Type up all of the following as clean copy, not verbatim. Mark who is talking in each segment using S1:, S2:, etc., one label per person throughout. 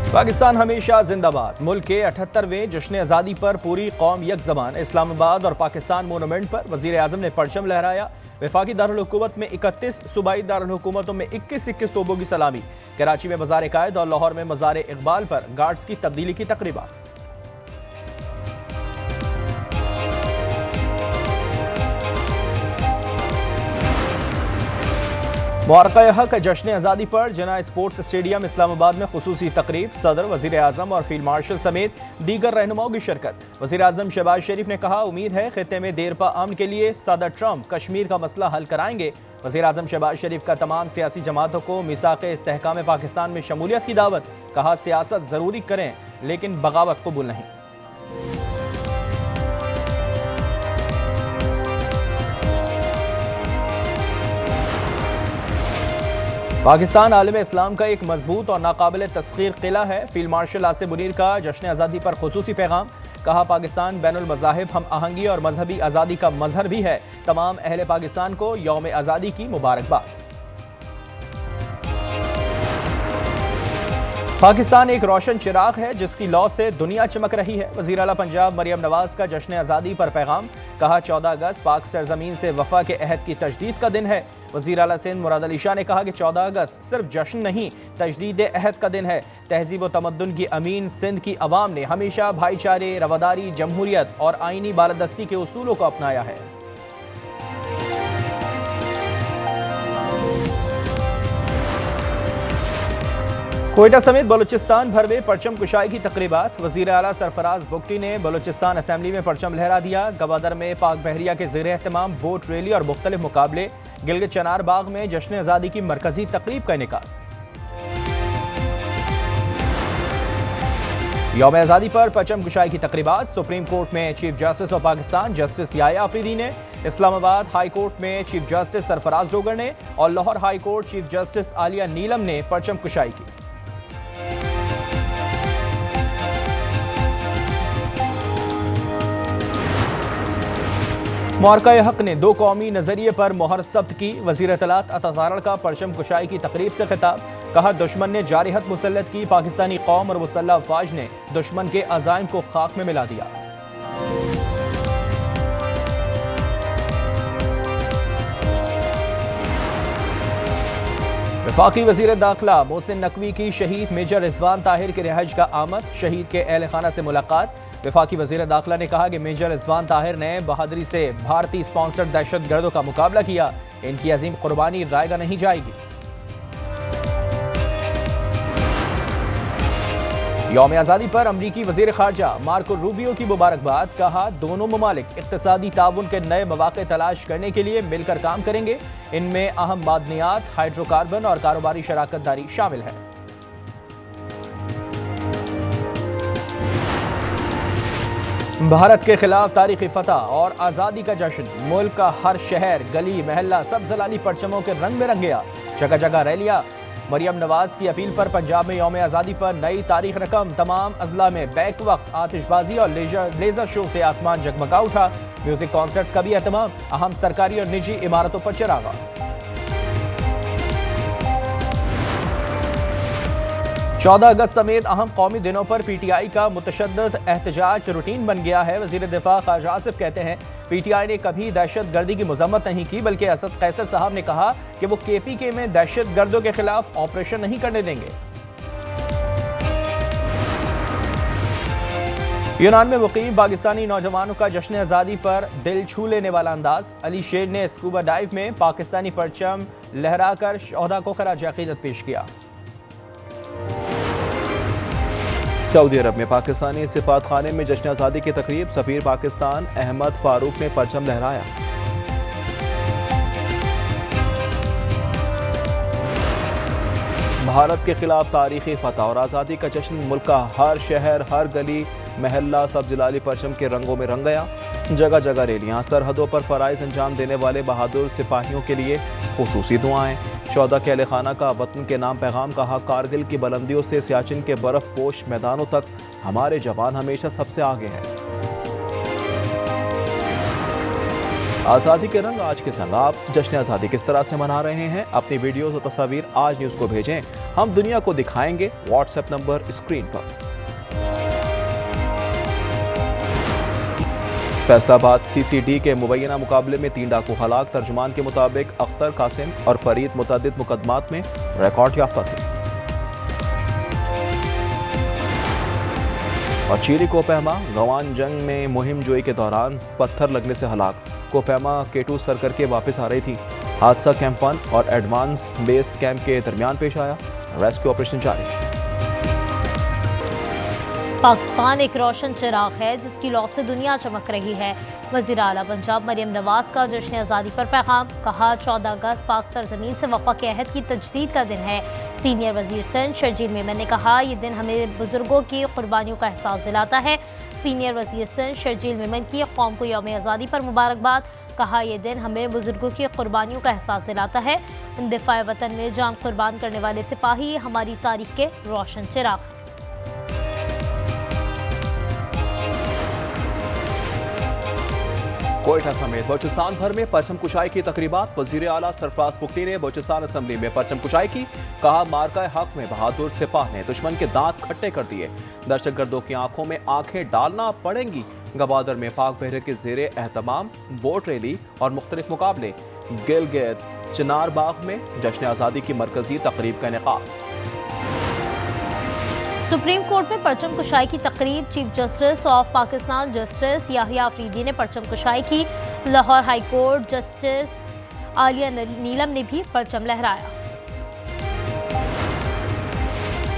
S1: पाकिस्तान हमेशा जिंदाबाद। मुल्क के 78वें जश्न आज़ादी पर पूरी कौम यकज़बान। इस्लामाबाद और पाकिस्तान मोनूमेंट पर वज़ीर आज़म ने परचम लहराया। वफाकी दारुल हुकूमत में 31, सूबाई दारुल हुकूमतों में 21 तोपों की सलामी। कराची में मज़ार कायद और लाहौर में मज़ार इकबाल पर गार्ड्स की तब्दीली की तकरीबात। मुबारक जश्न आज़ादी पर जना स्पोर्ट्स स्टेडियम इस्लामाबाद में खुसूसी तकरीब। सदर, वज़ीर आज़म और फील्ड मार्शल समेत दीगर रहनुमाओं की शिरकत। वज़ीर आज़म शहबाज शरीफ ने कहा, उम्मीद है खित्ते में देर पा अमन के लिए सदर ट्रंप कश्मीर का मसला हल कराएंगे। वज़ीर आज़म शहबाज शरीफ का तमाम सियासी जमातों को मीसाक़े इस्तेहकाम पाकिस्तान में शमूलियत की दावत। कहा, सियासत ज़रूरी करें लेकिन बगावत कबूल नहीं। पाकिस्तान आलम इस्लाम का एक मजबूत और नाकाबिल तस्खीर किला है। फील्ड मार्शल आसिफ मुनीर का जश्न आज़ादी पर खुसूसी पैगाम। कहा, पाकिस्तान बैनुल मज़ाहिब हम आहंगी और मजहबी आज़ादी का मजहर भी है। तमाम अहले पाकिस्तान को यौम आज़ादी की मुबारकबाद। पाकिस्तान एक रोशन चिराग है जिसकी लौ से दुनिया चमक रही है। वज़ीर आला पंजाब मरियम नवाज का जश्न आज़ादी पर पैगाम। कहा, 14 अगस्त पाक सरजमीन से वफा के अहद की तजदीद का दिन है। वज़ीर आला सिंध मुराद अली शाह ने कहा कि 14 अगस्त सिर्फ जश्न नहीं, तजदीद अहद का दिन है। तहजीब व तमद्दुन की अमीन सिंध की अवाम ने हमेशा भाईचारे, रवादारी, जमहूरियत और आइनी बालादस्ती के उसूलों को अपनाया है। कोयटा समेत बलूचिस्तान भर में परचम कुशाई की तकरीबात। वज़ीर आला सरफराज बुगटी ने बलूचिस्तान असम्बली में परचम लहरा दिया। गवादर में पाक बहरिया के ज़ेर एहतमाम बोट रैली और मुख्तलिफ मुकाबले। गिलगित चनार बाग में जश्न आज़ादी की मरकजी तकरीब का इनेकाद। यौम आज़ादी पर परचम कुशाई की तकरीबात। सुप्रीम कोर्ट में chief justice of Pakistan justice Yahya Afridi ने, इस्लामाबाद हाई कोर्ट में चीफ जस्टिस सरफराज जोगर ने और Lahore high court chief justice Aaliya Neelam ने परचम कुशाई की। मुबारक हक ने 2 कौमी नजरिए पर मोहर सब्त की। वज़ीर इत्तलात अता का परचम कुशाई की तकरीब से खिताब। कहा, दुश्मन ने जारिहत मुसल्लत की, पाकिस्तानी कौम और मुसल्लह अफवाज ने दुश्मन के अज़ाइम को खाक में मिला दिया। वफाकी वज़ीर दाखिला मोहसिन नकवी की शहीद मेजर रिजवान ताहिर के रिहाइश का आमद। शहीद के अहल खाना से मुलाकात। वफाकी वज़ीर दाखिला ने कहा कि मेजर रिजवान ताहिर ने बहादुरी से भारतीय स्पॉन्सर्ड दहशत गर्दों का मुकाबला किया। इनकी अजीम कुर्बानी रायगा नहीं जाएगी। यौम आज़ादी पर अमरीकी वज़ीर ख़ारजा मार्को रूबियो की मुबारकबाद। कहा, दोनों ममालिक इक़्तिसादी ताउन के नए मौक़े तलाश करने के लिए मिलकर काम करेंगे। इनमें अहम मादनियात, हाइड्रोकार्बन और कारोबारी शराकत दारी शामिल है। भारत के खिलाफ तारीखी फतह और आज़ादी का जश्न। मुल्क का हर शहर, गली, महल्ला सब जलाली परचमों के रंग में रंग गया। जगह जगह रैलियां। मरियम नवाज की अपील पर पंजाब में यौम आज़ादी पर नई तारीख रकम। तमाम अजला में बैक वक्त आतिशबाजी और लेजर शो से आसमान जगमगा उठा। म्यूजिक कॉन्सर्ट्स का भी एहतमाम। अहम सरकारी और निजी इमारतों पर चरागा। चौदह अगस्त समेत अहम कौमी दिनों पर PTI का मुतशद्दद एहतजाज रूटीन बन गया है। वज़ीर दिफा ख्वाजा आसिफ कहते हैं, PTI ने कभी दहशत गर्दी की मजम्मत नहीं की, बल्कि असद कैसर साहब ने कहा कि वो KPK में दहशत गर्दों के खिलाफ ऑपरेशन नहीं करने देंगे। यूनान में मुकीम पाकिस्तानी नौजवानों का जश्न आज़ादी पर दिल छू लेने वाला अंदाज। अली शेर ने स्कूबा डाइव में पाकिस्तानी परचम लहराकर शोहदा को खराज अकीदत पेश किया।
S2: सऊदी अरब में पाकिस्तानी सिफात खाने में जश्न आज़ादी की तकरीब। सफीर पाकिस्तान अहमद फारूक ने परचम लहराया। भारत के खिलाफ तारीखी फतह और आज़ादी का जश्न। मुल्क का हर शहर, हर गली, महल्ला सब जलाली परचम के रंगों में रंग गया। जगह जगह रैलियां। सरहदों पर फ़राइज़ अंजाम देने वाले बहादुर सिपाहियों के लिए खुसूसी दुआएं। शोहदा के अहले खाना का वतन के नाम पैगाम। कहा, कारगिल की बुलंदियों से सियाचिन के बर्फ पोश मैदानों तक हमारे जवान हमेशा सबसे आगे हैं। आज़ादी के रंग आज के संग आप जश्न आज़ादी किस तरह से मना रहे हैं? अपनी वीडियोस और तस्वीर आज न्यूज़ को भेजें, हम दुनिया को दिखाएंगे। व्हाट्सएप नंबर स्क्रीन पर। फैसलाबाद CCD के मुबैना मुकाबले में 3 डाकू हलाक। तर्जुमान के मुताबिक अख्तर, कासिम और फरीद मुतअद्दिद मुकदमात में रिकॉर्ड याफ्ता थे। और चीरी कोपहमा गवान जंग में मुहिम जोई के दौरान पत्थर लगने से हलाक। कोपहमा K2 सर करके वापस आ रही थी। हादसा कैंप 1 और एडवांस बेस कैंप के दरमियान पेश आया। रेस्क्यू ऑपरेशन जारी।
S3: पाकिस्तान एक रोशन चिराग है जिसकी लौ से दुनिया चमक रही है। वज़ीर आला पंजाब मरियम नवाज का जश्न आज़ादी पर पैगाम। कहा 14 अगस्त पाक सरजमीन से वफ़ा के अहद की तजदीद का दिन है। सीनियर वज़ीर सिंध शर्जील मेमन ने कहा यह दिन हमें बुजुर्गों की कुर्बानियों का एहसास दिलाता है। सीनियर वज़ीर सिंध शर्जील मेमन की कौम को यौम आज़ादी पर मुबारकबाद। कहा यह दिन हमें बुजुर्गों की कुर्बानियों का एहसास दिलाता है। दिफाए वतन में जान कुर्बान करने वाले सिपाही हमारी तारीख के रोशन चिराग।
S2: कोयटा समेत बलूचिस्तान भर में परचम कुशाई की तकरीबात। वज़ीर आला सरफराज पुख्ती ने बलूचिस्तान असम्बली में परचम कुशाई की। कहा मार्का हक में बहादुर सिपाह ने दुश्मन के दांत खट्टे कर दिए। दहशतगर्दों की आंखों में आंखें डालना पड़ेंगी। गवादर में पाक बहरे के ज़ेरे एहतमाम बोट रैली और मुख्तलिफ मुकाबले। गिलगित चिनार बाग में जश्न आज़ादी की मरकजी तकरीब का इनेकाद।
S3: सुप्रीम कोर्ट में परचम कुशाई की तकरीब। Chief justice of Pakistan justice Yahya Afridi ने परचम कुशाई की। Lahore high court justice Aaliya Neelam ने भी परचम लहराया।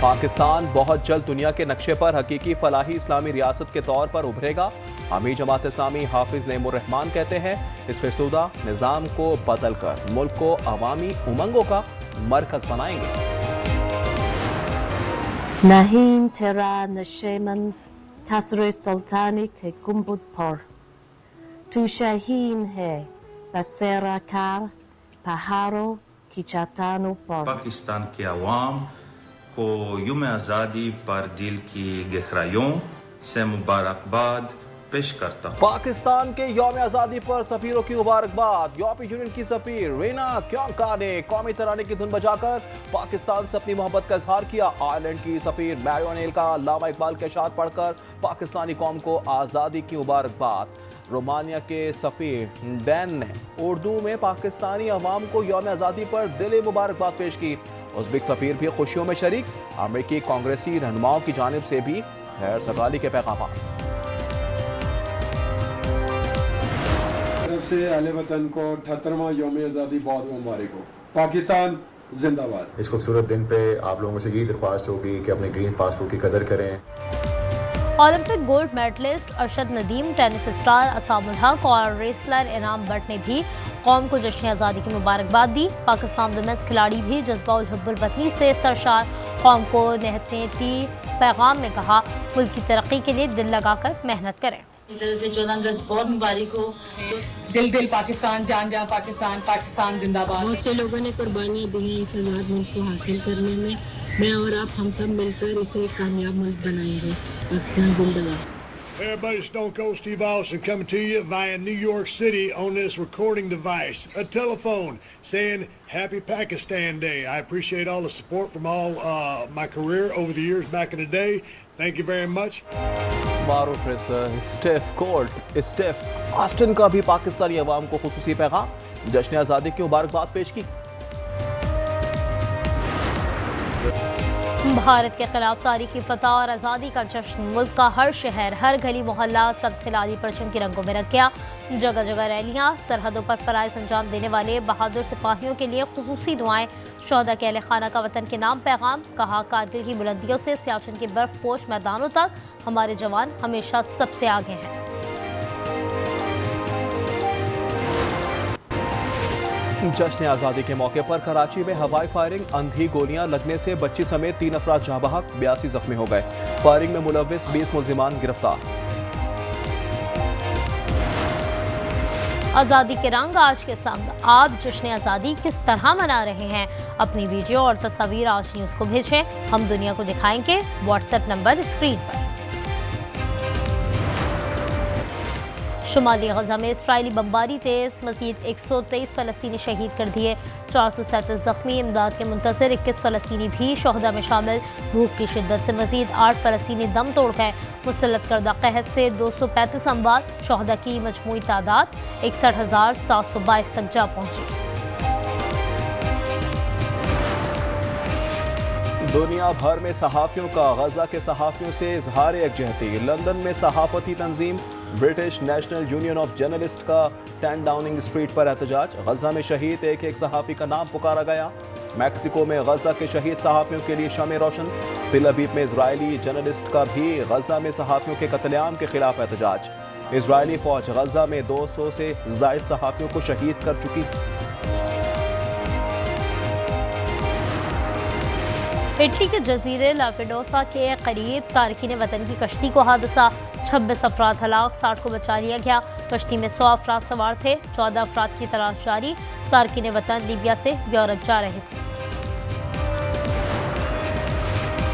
S2: पाकिस्तान बहुत जल्द दुनिया के नक्शे पर हकीकी फलाही इस्लामी रियासत के तौर पर उभरेगा। आमी जमात इस्लामी हाफिज नईमुर रहमान कहते हैं इस फिरसूदा निज़ाम को बदल कर मुल्क को अवामी उमंगों का मरकज बनाएंगे।
S4: Nahim Tera Nasheman Kasre Sultani ke Kumbud Por Tu Shaheen hai Basera Kar Paharo Kichatano Por।
S5: Pakistan के अवाम को यौम आज़ादी पर दिल की गहराइयों से मुबारकबाद पेश करता हूं।
S2: पाकिस्तान के यौम आज़ादी पर सफीरों की मुबारकबाद। यूरोपीय यूनियन की सफीर रीना क्योंका ने कौमी तराने की धुन बजाकर पाकिस्तान से अपनी मोहब्बत का इजहार किया। आयरलैंड की सफीर मैरियोनेल का अल्लामा इकबाल के अशार पढ़कर पाकिस्तानी कौम को आज़ादी की मुबारकबाद। रोमानिया के सफीर डैन ने उर्दू में पाकिस्तानी अवाम को यौम आज़ादी पर दिली मुबारकबाद पेश की। उज़्बेक सफीर भी खुशियों में शरीक। अमेरिकी कांग्रेसी रहनुमाओं की जानिब से भी खैर सगाली के पैगाम।
S6: से अहले वतन को 78वां यौम आज़ादी बहुत मुबारक हो। पाकिस्तान जिंदाबाद।
S7: इस खूबसूरत दिन पे आप लोगों से यही दरख्वास्त होगी कि अपने ग्रीन पासपोर्ट की कदर करें।
S3: Olympic gold medalist Arshad Nadeem, tennis star Aisamul Haq और रेसलर इनाम बट ने भी कौम को जश्न आज़ादी की मुबारकबाद दी। पाकिस्तान वुमेन्स खिलाड़ी भी जज्बा उल हुब्बुल वतनी से सरशार कौम को नहती पैगाम में कहा मुल्क की तरक्की के लिए दिल लगाकर मेहनत करें।
S8: दिल से 14 अगस्त बहुत मुबारक हो।
S9: दिल दिल पाकिस्तान, जान जान पाकिस्तान, पाकिस्तान जिंदाबाद।
S10: बहुत से लोगों ने कुर्बानियाँ दी हैं इस आज़ाद मुल्क को हासिल करने में। मैं और आप हम सब मिलकर इसे एक कामयाब मुल्क बनाएंगे। पाकिस्तान जिंदाबाद।
S11: Everybody, Stone Cold Steve Austin coming to you via New York City on this recording device. A telephone saying Happy Pakistan Day. I appreciate all the support from all my career over the years back in the day. Thank you very much.
S2: Maroof wrestler Steve Austin का भी पाकिस्तानी अवाम को खुसूसी पैगाम। जश्न आज़ादी की मुबारकबाद पेश की।
S3: भारत के खिलाफ तारीखी फतह और आज़ादी का जश्न। मुल्क का हर शहर, हर गली मोहल्ला सबसे लाली परचम के रंगों में रंग गया। जगह जगह रैलियां, सरहदों पर फराइज अंजाम देने वाले बहादुर सिपाहियों के लिए खुसूसी दुआएं। शोहदा के अहले खाना का वतन के नाम पैगाम। कहा कारगिल की बुलंदियों से सियाचिन के बर्फ पोश मैदानों तक हमारे जवान हमेशा सबसे आगे हैं।
S2: जश्न आज़ादी के मौके पर कराची में हवाई फायरिंग। अंधी गोलियां लगने से बच्ची समेत 3 अफराद जाँ बहक, 82 जख्मी हो गए। फायरिंग में मुलव्विस 20 मुल्जिमान गिरफ्तार।
S3: आज़ादी के रंग आज के संग आप जश्न आज़ादी किस तरह मना रहे हैं? अपनी वीडियो और तस्वीर आज न्यूज़ को भेजें, हम दुनिया को दिखाएंगे। व्हाट्सएप नंबर स्क्रीन पर। शुमाली गजा में इसराइली बमबारी तेज, मजीद 123 फलस्तीनी शहीद कर दिए, 437 जख्मी, इमदाद के मुंतज़िर 21 फलस्तीनी भी शोहदा में शामिल। भूख की शिद्दत से मजीद 8 फलस्तीनी दम तोड़ गए। मुसल्लत करदा कहत से 235 अमवात, शोहदा की मजमूई तादाद 61,722 तक जा पहुंची।
S2: दुनिया भर में सहाफ़ियों का गजा के सहाफ़ियों से इजहार यकजहती। लंदन में सहाफ़ती तंजीम British National Union of Journalist का 10 डाउनिंग स्ट्रीट पर एहतजाज। गजा में शहीद एक सहाफ़ी का नाम पुकारा गया। मैक्सिको में गजा के शहीद सहाफ़ियों के लिए शमे रोशन। तिल अबीब में इजरायली जर्नलिस्ट का भी गजा में सहाफ़ियों के कत्लेआम के खिलाफ एहतजाज। इजरायली फौज गजा में 200 से ज़ायद सहाफ़ियों को शहीद कर चुकी।
S3: इटली के जजीरे लापेडोसा के करीब तारकीन वतन की कश्ती को हादसा, 26 अफराद हलाक, 60 को बचा लिया गया। कश्ती में 100 अफराद सवार थे, 14 अफराद की तलाश जारी। तारकीन वतन लीबिया से यूरोप जा रहे थे।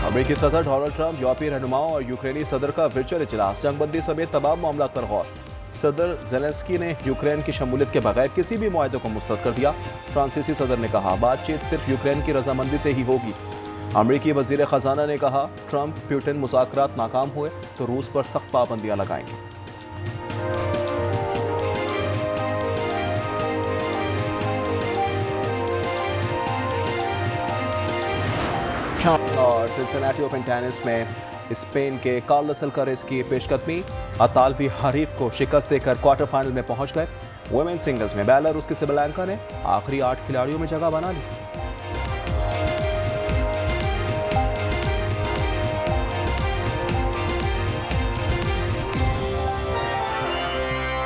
S2: अमेरिकी सदर डोनाल्ड ट्रंप, यूरोपीय रहनुमाओं और यूक्रेनी सदर का वर्चुअल इजलास, जंगबंदी समेत तमाम मामलों पर गौर। सदर ज़ेलेंस्की ने यूक्रेन की शमूलियत के बगैर किसी भी मुआहदे को मुस्तरद कर दिया। फ्रांसीसी सदर ने कहा बातचीत सिर्फ यूक्रेन की रजामंदी से ही होगी। अमेरिकी वजीर खजाना ने कहा ट्रंप पुतिन मुज़ाकरात नाकाम हुए तो रूस पर सख्त पाबंदियां लगाएंगे। और सिंसिनाटी ओपन टेनिस में स्पेन के कार्लोस अल्काराज की पेशकदमी, अतालवी हरीफ को शिकस्त देकर क्वार्टर फाइनल में पहुंच गए। वुमेन सिंगल्स में बेलारूस की सिबलांका ने आखिरी 8 खिलाड़ियों में जगह बना ली।